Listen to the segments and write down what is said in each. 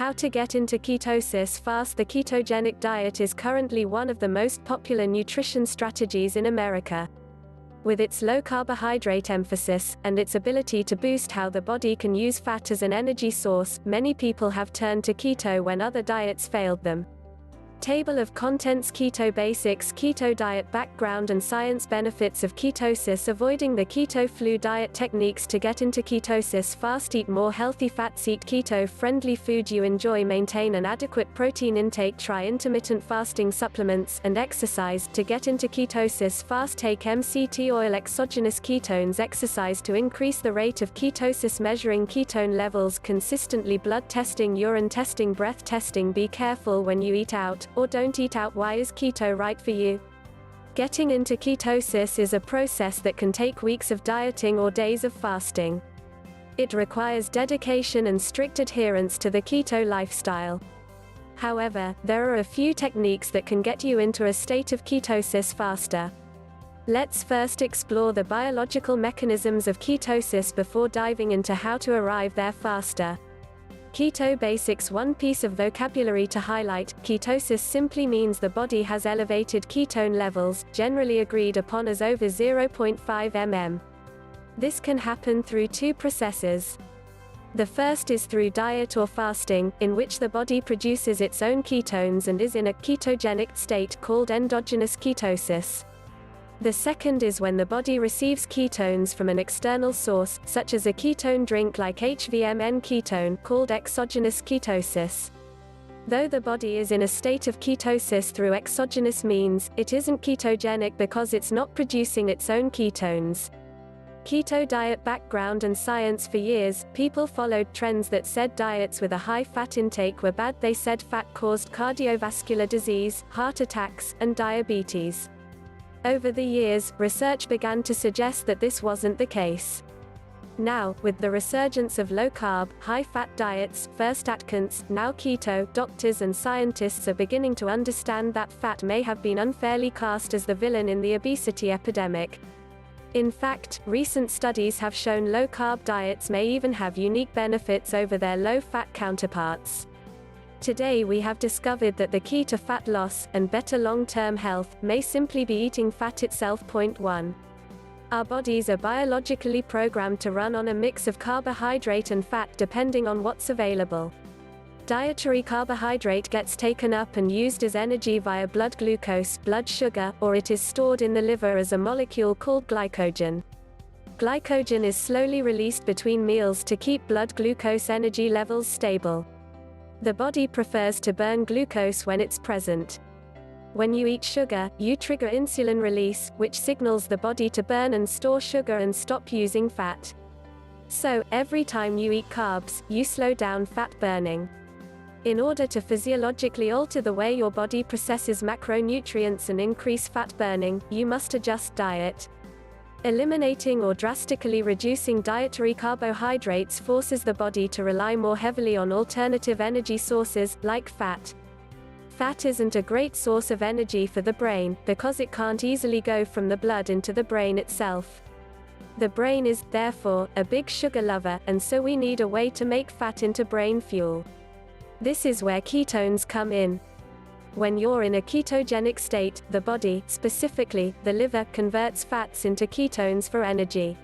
How to get into ketosis fast. The ketogenic diet is currently one of the most popular nutrition strategies in America. With its low carbohydrate emphasis, and its ability to boost how the body can use fat as an energy source, many people have turned to keto when other diets failed them. Table of contents: Keto basics, keto diet background and science, benefits of ketosis, avoiding the keto flu diet, techniques to get into ketosis fast, eat more healthy fats, eat keto-friendly food you enjoy, maintain an adequate protein intake, try intermittent fasting, supplements, and exercise. To get into ketosis fast, take MCT oil, exogenous ketones, exercise to increase the rate of ketosis, measuring ketone levels consistently, blood testing, urine testing, breath testing. Be careful when you eat out, or don't eat out. Why is keto right for you? Getting into ketosis is a process that can take weeks of dieting or days of fasting. It requires dedication and strict adherence to the keto lifestyle. However, there are a few techniques that can get you into a state of ketosis faster. Let's first explore the biological mechanisms of ketosis before diving into how to arrive there faster. Keto basics. One piece of vocabulary to highlight: ketosis simply means the body has elevated ketone levels, generally agreed upon as over 0.5 mm. This can happen through two processes. The first is through diet or fasting, in which the body produces its own ketones and is in a ketogenic state called endogenous ketosis. The second is when the body receives ketones from an external source, such as a ketone drink like HVMN ketone, called exogenous ketosis. Though the body is in a state of ketosis through exogenous means, it isn't ketogenic because it's not producing its own ketones. Keto diet background and science. For years, people followed trends that said diets with a high fat intake were bad. They said fat caused cardiovascular disease, heart attacks, and diabetes. Over the years, research began to suggest that this wasn't the case. Now, with the resurgence of low-carb, high-fat diets, first Atkins, now keto, doctors and scientists are beginning to understand that fat may have been unfairly cast as the villain in the obesity epidemic. In fact, recent studies have shown low-carb diets may even have unique benefits over their low-fat counterparts. Today we have discovered that the key to fat loss, and better long-term health, may simply be eating fat itself. Point 1. Our bodies are biologically programmed to run on a mix of carbohydrate and fat depending on what's available. Dietary carbohydrate gets taken up and used as energy via blood glucose, blood sugar, or it is stored in the liver as a molecule called glycogen. Glycogen is slowly released between meals to keep blood glucose energy levels stable. The body prefers to burn glucose when it's present. When you eat sugar, you trigger insulin release, which signals the body to burn and store sugar and stop using fat. So, every time you eat carbs, you slow down fat burning. In order to physiologically alter the way your body processes macronutrients and increase fat burning, you must adjust diet. Eliminating or drastically reducing dietary carbohydrates forces the body to rely more heavily on alternative energy sources, like fat. Fat isn't a great source of energy for the brain, because it can't easily go from the blood into the brain itself. The brain is, therefore, a big sugar lover, and so we need a way to make fat into brain fuel. This is where ketones come in. When you're in a ketogenic state, the body, specifically, the liver, converts fats into ketones for energy.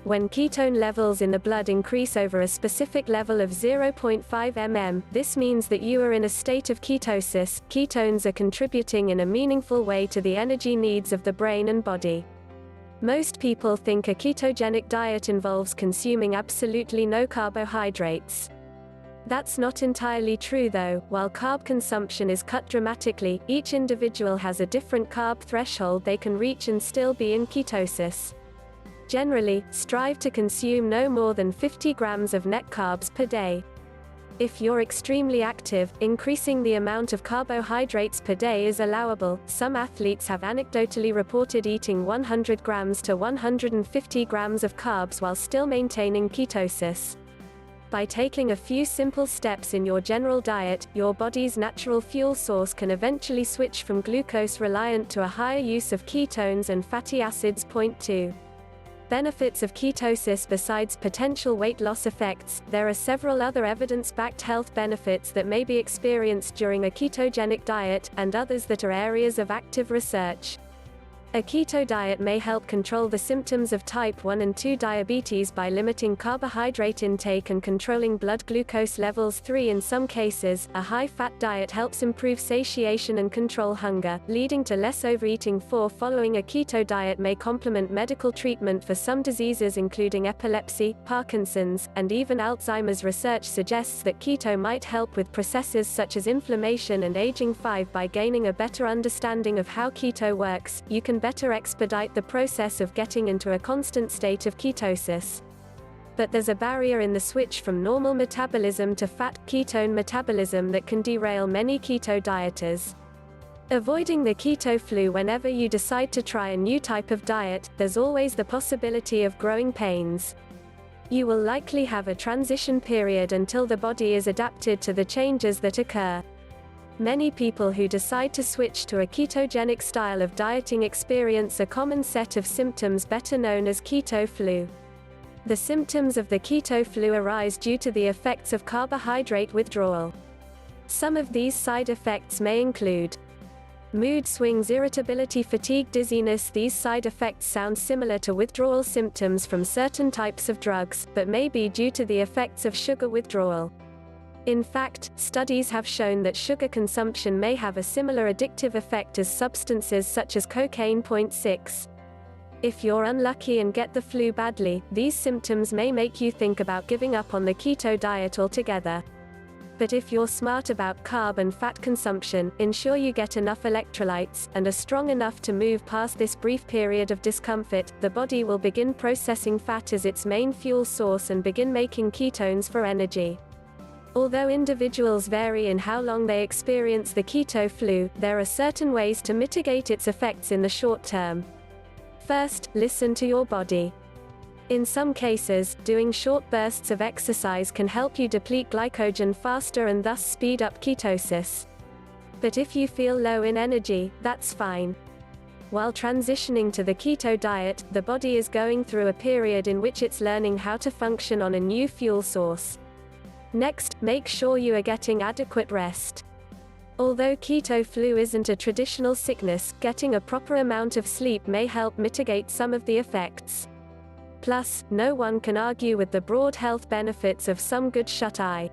When ketone levels in the blood increase over a specific level of 0.5 mm, this means that you are in a state of ketosis. Ketones are contributing in a meaningful way to the energy needs of the brain and body. Most people think a ketogenic diet involves consuming absolutely no carbohydrates. That's not entirely true though. While carb consumption is cut dramatically, each individual has a different carb threshold they can reach and still be in ketosis. Generally, strive to consume no more than 50 grams of net carbs per day. If you're extremely active, increasing the amount of carbohydrates per day is allowable. Some athletes have anecdotally reported eating 100 grams to 150 grams of carbs while still maintaining ketosis. By taking a few simple steps in your general diet, your body's natural fuel source can eventually switch from glucose-reliant to a higher use of ketones and fatty acids. Point 2. Benefits of ketosis. Besides potential weight loss effects, there are several other evidence-backed health benefits that may be experienced during a ketogenic diet, and others that are areas of active research. A keto diet may help control the symptoms of type 1 and 2 diabetes by limiting carbohydrate intake and controlling blood glucose levels. 3. In some cases, a high-fat diet helps improve satiation and control hunger, leading to less overeating. 4. Following a keto diet may complement medical treatment for some diseases including epilepsy, Parkinson's, and even Alzheimer's. Research suggests that keto might help with processes such as inflammation and aging. 5. By gaining a better understanding of how keto works, you can better expedite the process of getting into a constant state of ketosis. But there's a barrier in the switch from normal metabolism to fat, ketone metabolism, that can derail many keto dieters. Avoiding the keto flu. Whenever you decide to try a new type of diet, there's always the possibility of growing pains. You will likely have a transition period until the body is adapted to the changes that occur. Many people who decide to switch to a ketogenic style of dieting experience a common set of symptoms better known as keto flu. The symptoms of the keto flu arise due to the effects of carbohydrate withdrawal. Some of these side effects may include mood swings, irritability, fatigue, dizziness. These side effects sound similar to withdrawal symptoms from certain types of drugs, but may be due to the effects of sugar withdrawal. In fact, studies have shown that sugar consumption may have a similar addictive effect as substances such as cocaine. 6. If you're unlucky and get the flu badly, these symptoms may make you think about giving up on the keto diet altogether. But if you're smart about carb and fat consumption, ensure you get enough electrolytes, and are strong enough to move past this brief period of discomfort, the body will begin processing fat as its main fuel source and begin making ketones for energy. Although individuals vary in how long they experience the keto flu, there are certain ways to mitigate its effects in the short term. First, listen to your body. In some cases, doing short bursts of exercise can help you deplete glycogen faster and thus speed up ketosis. But if you feel low in energy, that's fine. While transitioning to the keto diet, the body is going through a period in which it's learning how to function on a new fuel source. Next, make sure you are getting adequate rest. Although keto flu isn't a traditional sickness, getting a proper amount of sleep may help mitigate some of the effects. Plus, no one can argue with the broad health benefits of some good shut-eye.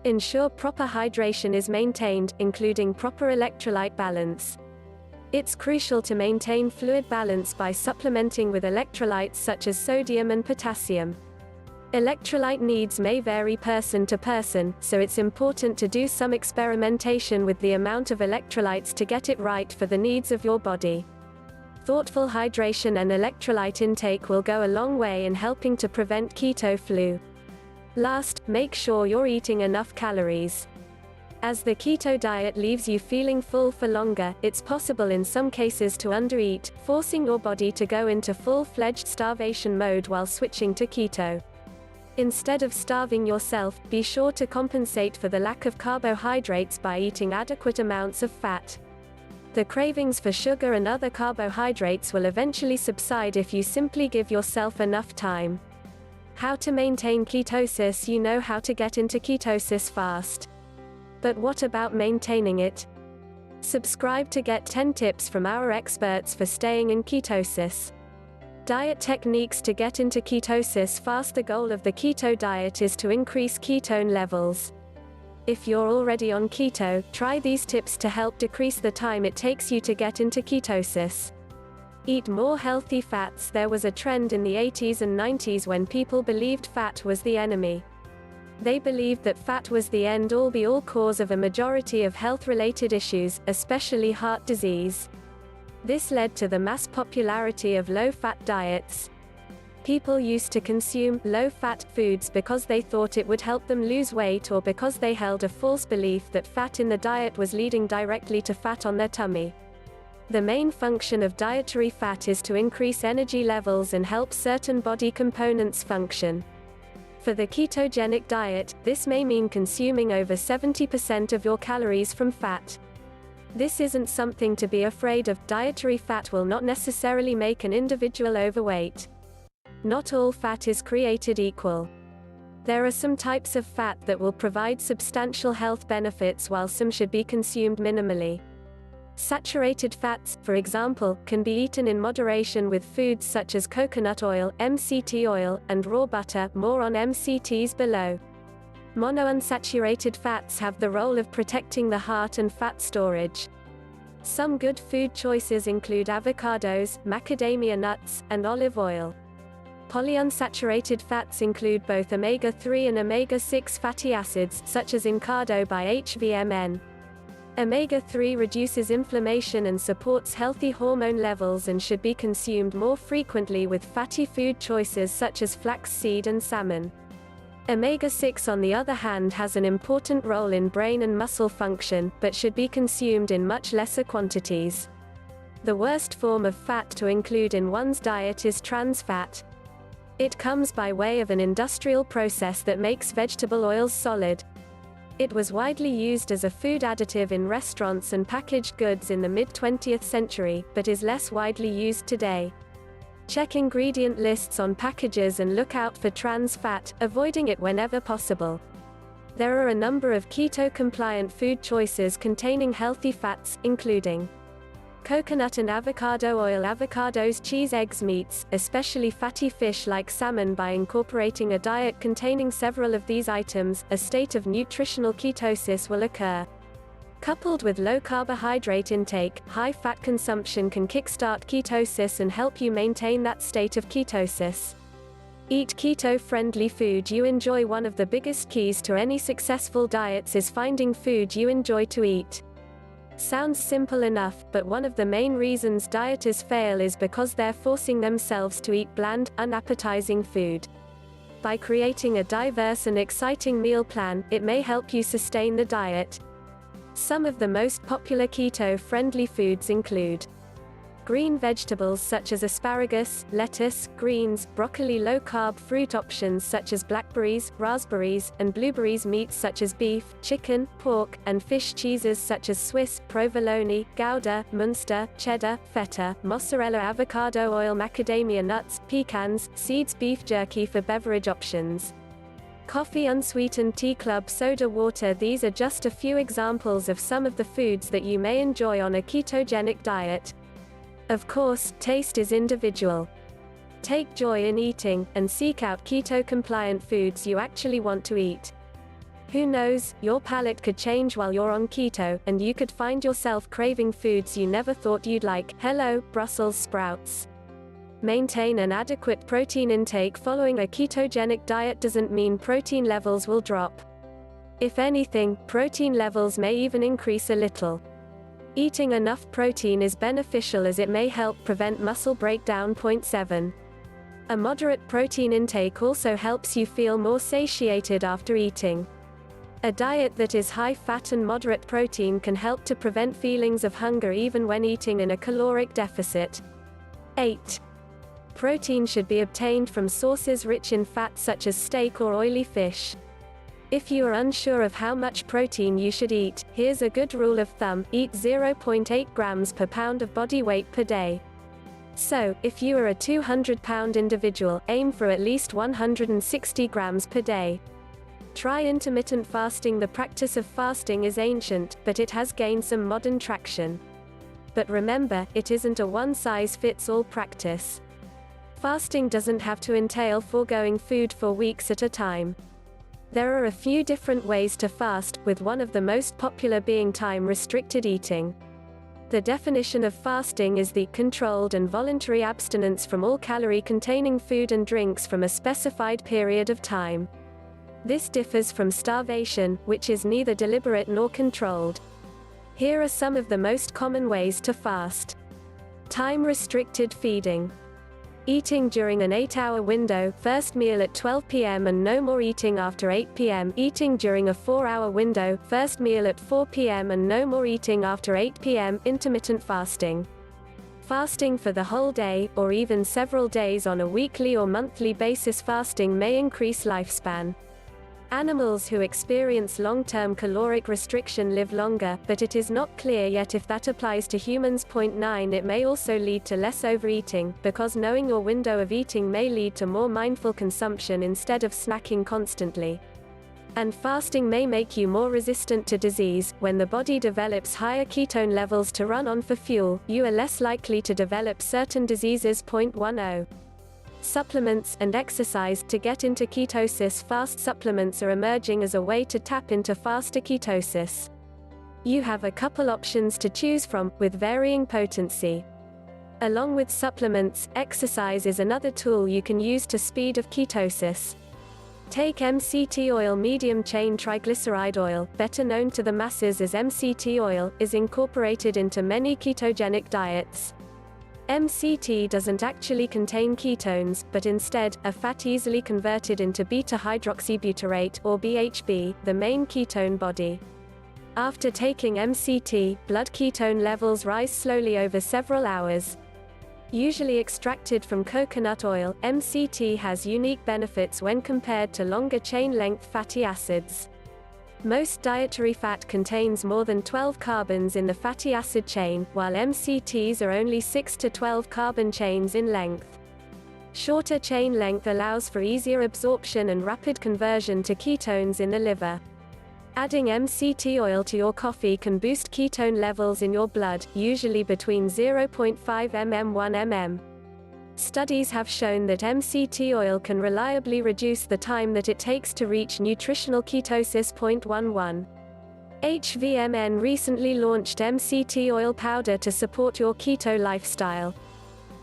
Ensure proper hydration is maintained, including proper electrolyte balance. It's crucial to maintain fluid balance by supplementing with electrolytes such as sodium and potassium. Electrolyte needs may vary person to person, so it's important to do some experimentation with the amount of electrolytes to get it right for the needs of your body. Thoughtful hydration and electrolyte intake will go a long way in helping to prevent keto flu. Last, make sure you're eating enough calories. As the keto diet leaves you feeling full for longer, it's possible in some cases to undereat, forcing your body to go into full-fledged starvation mode while switching to keto. Instead of starving yourself, be sure to compensate for the lack of carbohydrates by eating adequate amounts of fat. The cravings for sugar and other carbohydrates will eventually subside if you simply give yourself enough time. How to maintain ketosis? You know how to get into ketosis fast. But what about maintaining it? Subscribe to get 10 tips from our experts for staying in ketosis. Diet techniques to get into ketosis fast. The goal of the keto diet is to increase ketone levels. If you're already on keto, try these tips to help decrease the time it takes you to get into ketosis. Eat more healthy fats. There was a trend in the 80s and 90s when people believed fat was the enemy. They believed that fat was the end-all be-all cause of a majority of health-related issues, especially heart disease. This led to the mass popularity of low-fat diets. People used to consume low-fat foods because they thought it would help them lose weight, or because they held a false belief that fat in the diet was leading directly to fat on their tummy. The main function of dietary fat is to increase energy levels and help certain body components function. For the ketogenic diet, this may mean consuming over 70% of your calories from fat. This isn't something to be afraid of. Dietary fat will not necessarily make an individual overweight. Not all fat is created equal. There are some types of fat that will provide substantial health benefits while some should be consumed minimally. Saturated fats, for example, can be eaten in moderation with foods such as coconut oil, MCT oil, and raw butter, more on MCTs below. Monounsaturated fats have the role of protecting the heart and fat storage. Some good food choices include avocados, macadamia nuts, and olive oil. Polyunsaturated fats include both omega-3 and omega-6 fatty acids, such as Incado by HVMN. Omega-3 reduces inflammation and supports healthy hormone levels and should be consumed more frequently with fatty food choices such as flaxseed and salmon. Omega-6 on the other hand has an important role in brain and muscle function, but should be consumed in much lesser quantities. The worst form of fat to include in one's diet is trans fat. It comes by way of an industrial process that makes vegetable oils solid. It was widely used as a food additive in restaurants and packaged goods in the mid-20th century, but is less widely used today. Check ingredient lists on packages and look out for trans fat, avoiding it whenever possible. There are a number of keto-compliant food choices containing healthy fats, including coconut and avocado oil, avocados, cheese, eggs, meats, especially fatty fish like salmon. By incorporating a diet containing several of these items, a state of nutritional ketosis will occur. Coupled with low carbohydrate intake, high fat consumption can kickstart ketosis and help you maintain that state of ketosis. Eat keto-friendly food you enjoy. One of the biggest keys to any successful diets is finding food you enjoy to eat. Sounds simple enough, but one of the main reasons dieters fail is because they're forcing themselves to eat bland, unappetizing food. By creating a diverse and exciting meal plan, it may help you sustain the diet. Some of the most popular keto-friendly foods include green vegetables such as asparagus, lettuce, greens, broccoli, low-carb fruit options such as blackberries, raspberries, and blueberries, meats such as beef, chicken, pork, and fish, cheeses such as Swiss, provolone, Gouda, Munster, cheddar, feta, mozzarella, avocado oil, macadamia nuts, pecans, seeds, beef jerky. For beverage options, coffee, unsweetened tea, club soda, water. These are just a few examples of some of the foods that you may enjoy on a ketogenic diet. Of course, taste is individual. Take joy in eating, and seek out keto-compliant foods you actually want to eat. Who knows, your palate could change while you're on keto, and you could find yourself craving foods you never thought you'd like. Hello, Brussels sprouts. Maintain an adequate protein intake following a ketogenic diet doesn't mean protein levels will drop. If anything, protein levels may even increase a little. Eating enough protein is beneficial as it may help prevent muscle breakdown. 7. A moderate protein intake also helps you feel more satiated after eating. A diet that is high fat and moderate protein can help to prevent feelings of hunger even when eating in a caloric deficit. 8. Protein should be obtained from sources rich in fat such as steak or oily fish. If you are unsure of how much protein you should eat, here's a good rule of thumb: eat 0.8 grams per pound of body weight per day. So, if you are a 200-pound individual, aim for at least 160 grams per day. Try intermittent fasting. The practice of fasting is ancient, but it has gained some modern traction. But remember, it isn't a one-size-fits-all practice. Fasting doesn't have to entail foregoing food for weeks at a time. There are a few different ways to fast, with one of the most popular being time-restricted eating. The definition of fasting is the controlled and voluntary abstinence from all calorie-containing food and drinks from a specified period of time. This differs from starvation, which is neither deliberate nor controlled. Here are some of the most common ways to fast. Time-restricted feeding. Eating during an 8-hour window, first meal at 12 p.m. and no more eating after 8 p.m. Eating during a 4-hour window, first meal at 4 p.m. and no more eating after 8 p.m. Intermittent fasting. Fasting for the whole day, or even several days on a weekly or monthly basis. Fasting may increase lifespan. Animals who experience long-term caloric restriction live longer, but it is not clear yet if that applies to humans. 9. It may also lead to less overeating, because knowing your window of eating may lead to more mindful consumption instead of snacking constantly. And fasting may make you more resistant to disease. When the body develops higher ketone levels to run on for fuel, you are less likely to develop certain diseases. 10. Supplements and exercise. To get into ketosis, fast supplements are emerging as a way to tap into faster ketosis. You have a couple options to choose from, with varying potency. Along with supplements, exercise is another tool you can use to speed of ketosis. Take MCT oil. Medium-chain triglyceride oil, better known to the masses as MCT oil, is incorporated into many ketogenic diets. MCT doesn't actually contain ketones, but instead, a fat easily converted into beta-hydroxybutyrate, or BHB, the main ketone body. After taking MCT, blood ketone levels rise slowly over several hours. Usually extracted from coconut oil, MCT has unique benefits when compared to longer chain-length fatty acids. Most dietary fat contains more than 12 carbons in the fatty acid chain, while MCTs are only 6 to 12 carbon chains in length. Shorter chain length allows for easier absorption and rapid conversion to ketones in the liver. Adding MCT oil to your coffee can boost ketone levels in your blood, usually between 0.5 mm 1 mm. Studies have shown that MCT oil can reliably reduce the time that it takes to reach nutritional ketosis. 11. HVMN recently launched MCT oil powder to support your keto lifestyle.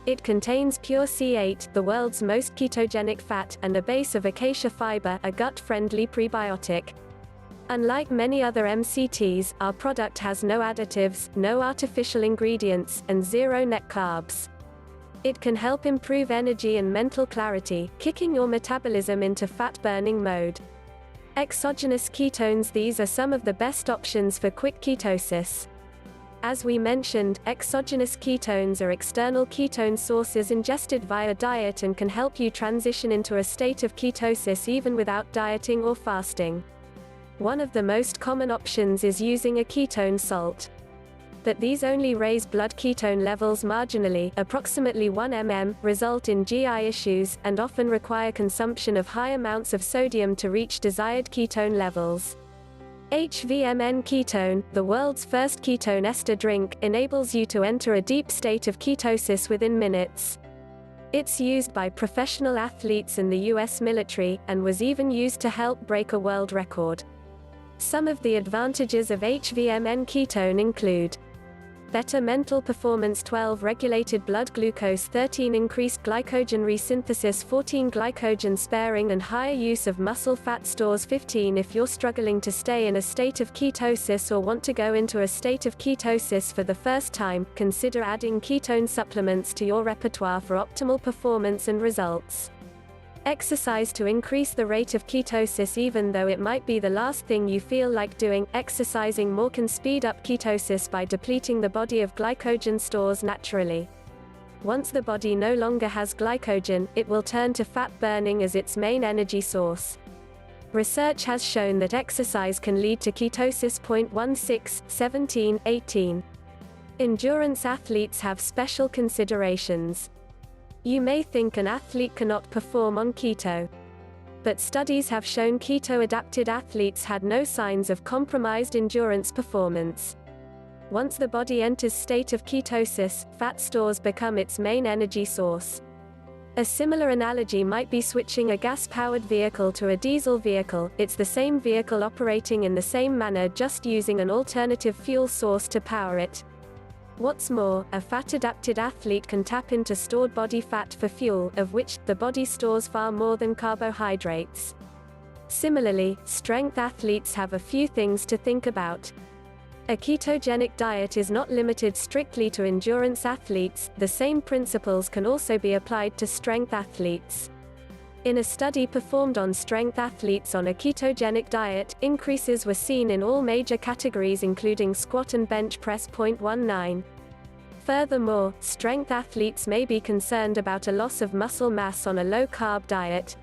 It contains pure C8, the world's most ketogenic fat, and a base of acacia fiber, a gut-friendly prebiotic. Unlike many other MCTs, our product has no additives, no artificial ingredients, and zero net carbs. It can help improve energy and mental clarity, kicking your metabolism into fat-burning mode. Exogenous ketones. These are some of the best options for quick ketosis. As we mentioned, exogenous ketones are external ketone sources ingested via diet and can help you transition into a state of ketosis even without dieting or fasting. One of the most common options is using a ketone salt. But these only raise blood ketone levels marginally, approximately 1 mm, result in GI issues, and often require consumption of high amounts of sodium to reach desired ketone levels. HVMN ketone, the world's first ketone ester drink, enables you to enter a deep state of ketosis within minutes. It's used by professional athletes and the US military, and was even used to help break a world record. Some of the advantages of HVMN ketone include better mental performance, 12 regulated blood glucose, 13 increased glycogen resynthesis, 14 glycogen sparing and higher use of muscle fat stores, 15 if you're struggling to stay in a state of ketosis or want to go into a state of ketosis for the first time, consider adding ketone supplements to your repertoire for optimal performance and results. Exercise to increase the rate of ketosis. Even though it might be the last thing you feel like doing, exercising more can speed up ketosis by depleting the body of glycogen stores naturally. Once the body no longer has glycogen, it will turn to fat burning as its main energy source. Research has shown that exercise can lead to ketosis. 16, 17, 18. Endurance athletes have special considerations. You may think an athlete cannot perform on keto. But studies have shown keto-adapted athletes had no signs of compromised endurance performance. Once the body enters state of ketosis, fat stores become its main energy source. A similar analogy might be switching a gas-powered vehicle to a diesel vehicle. It's the same vehicle operating in the same manner, just using an alternative fuel source to power it. What's more, a fat-adapted athlete can tap into stored body fat for fuel, of which the body stores far more than carbohydrates. Similarly, strength athletes have a few things to think about. A ketogenic diet is not limited strictly to endurance athletes. The same principles can also be applied to strength athletes. In a study performed on strength athletes on a ketogenic diet, increases were seen in all major categories including squat and bench press. 19. Furthermore, strength athletes may be concerned about a loss of muscle mass on a low-carb diet.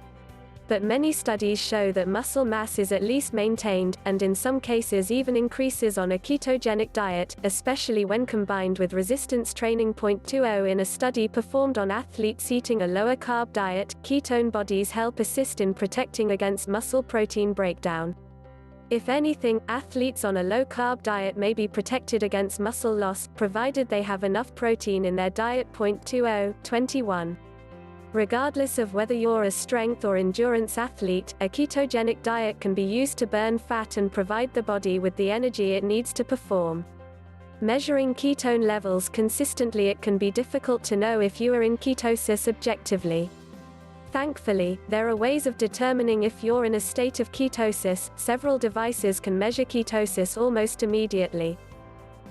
But many studies show that muscle mass is at least maintained, and in some cases even increases on a ketogenic diet, especially when combined with resistance training. 20 In a study performed on athletes eating a lower carb diet, ketone bodies help assist in protecting against muscle protein breakdown. If anything, athletes on a low-carb diet may be protected against muscle loss, provided they have enough protein in their diet. 21. Regardless of whether you're a strength or endurance athlete, a ketogenic diet can be used to burn fat and provide the body with the energy it needs to perform. Measuring ketone levels consistently, it can be difficult to know if you are in ketosis objectively. Thankfully, there are ways of determining if you're in a state of ketosis. Several devices can measure ketosis almost immediately.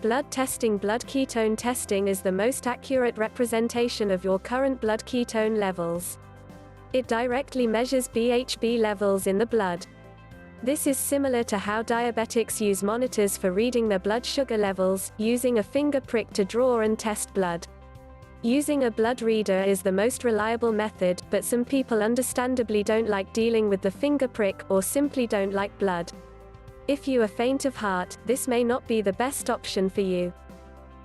Blood testing. Blood ketone testing is the most accurate representation of your current blood ketone levels. It directly measures BHB levels in the blood. This is similar to how diabetics use monitors for reading their blood sugar levels, using a finger prick to draw and test blood. Using a blood reader is the most reliable method, but some people understandably don't like dealing with the finger prick, or simply don't like blood. If you are faint of heart, this may not be the best option for you.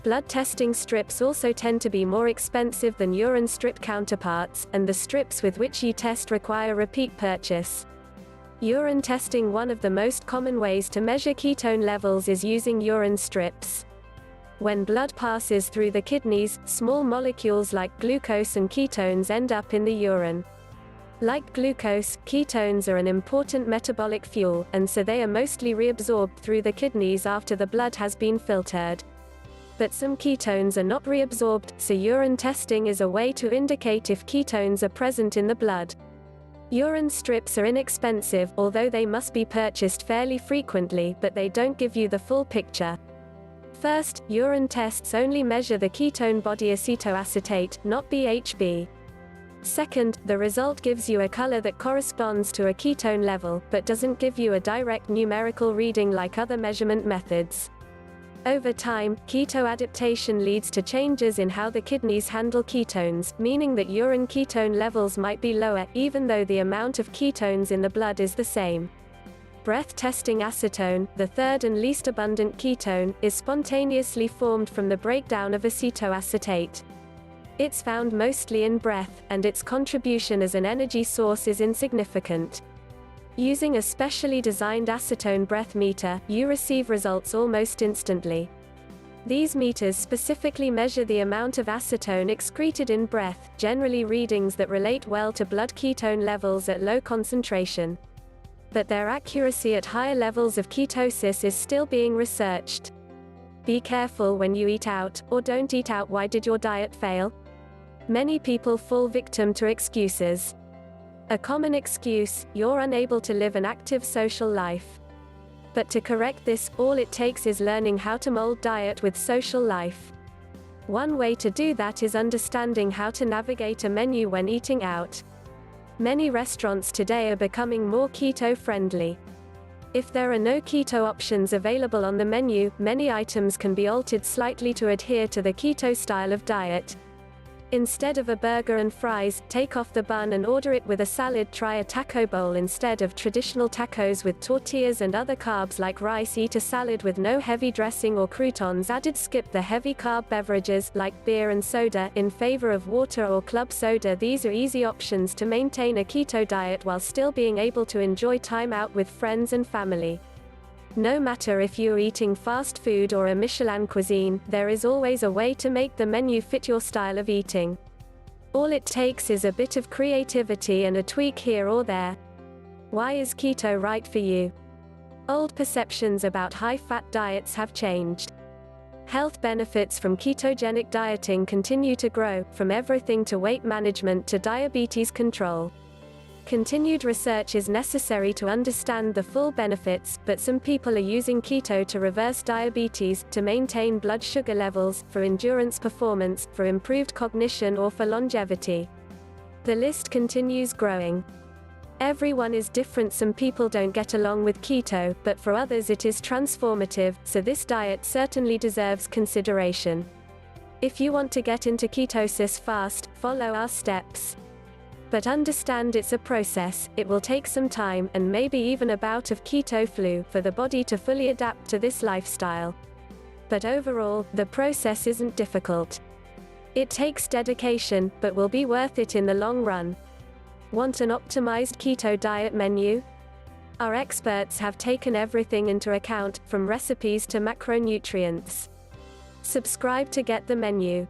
Blood testing strips also tend to be more expensive than urine strip counterparts, and the strips with which you test require repeat purchase. Urine testing. One of the most common ways to measure ketone levels is using urine strips. When blood passes through the kidneys, small molecules like glucose and ketones end up in the urine. Like glucose, ketones are an important metabolic fuel, and so they are mostly reabsorbed through the kidneys after the blood has been filtered. But some ketones are not reabsorbed, so urine testing is a way to indicate if ketones are present in the blood. Urine strips are inexpensive, although they must be purchased fairly frequently, but they don't give you the full picture. First, urine tests only measure the ketone body acetoacetate, not BHB. Second, the result gives you a color that corresponds to a ketone level, but doesn't give you a direct numerical reading like other measurement methods. Over time, keto adaptation leads to changes in how the kidneys handle ketones, meaning that urine ketone levels might be lower, even though the amount of ketones in the blood is the same. Breath testing. Acetone, the third and least abundant ketone, is spontaneously formed from the breakdown of acetoacetate. It's found mostly in breath, and its contribution as an energy source is insignificant. Using a specially designed acetone breath meter, you receive results almost instantly. These meters specifically measure the amount of acetone excreted in breath, generally readings that relate well to blood ketone levels at low concentration. But their accuracy at higher levels of ketosis is still being researched. Be careful when you eat out, or don't eat out. Why did your diet fail? Many people fall victim to excuses. A common excuse: you're unable to live an active social life. But to correct this, all it takes is learning how to mold diet with social life. One way to do that is understanding how to navigate a menu when eating out. Many restaurants today are becoming more keto-friendly. If there are no keto options available on the menu, many items can be altered slightly to adhere to the keto style of diet. Instead of a burger and fries, take off the bun and order it with a salad. Try a taco bowl instead of traditional tacos with tortillas and other carbs like rice. Eat a salad with no heavy dressing or croutons added. Skip the heavy carb beverages, like beer and soda, in favor of water or club soda. These are easy options to maintain a keto diet while still being able to enjoy time out with friends and family. No matter if you're eating fast food or a Michelin cuisine, there is always a way to make the menu fit your style of eating. All it takes is a bit of creativity and a tweak here or there. Why is keto right for you? Old perceptions about high-fat diets have changed. Health benefits from ketogenic dieting continue to grow, from everything to weight management to diabetes control. Continued research is necessary to understand the full benefits, but some people are using keto to reverse diabetes, to maintain blood sugar levels, for endurance performance, for improved cognition, or for longevity. The list continues growing. Everyone is different. Some people don't get along with keto, but for others it is transformative, so this diet certainly deserves consideration. If you want to get into ketosis fast, follow our steps. But understand it's a process, it will take some time, and maybe even a bout of keto flu, for the body to fully adapt to this lifestyle. But overall, the process isn't difficult. It takes dedication, but will be worth it in the long run. Want an optimized keto diet menu? Our experts have taken everything into account, from recipes to macronutrients. Subscribe to get the menu.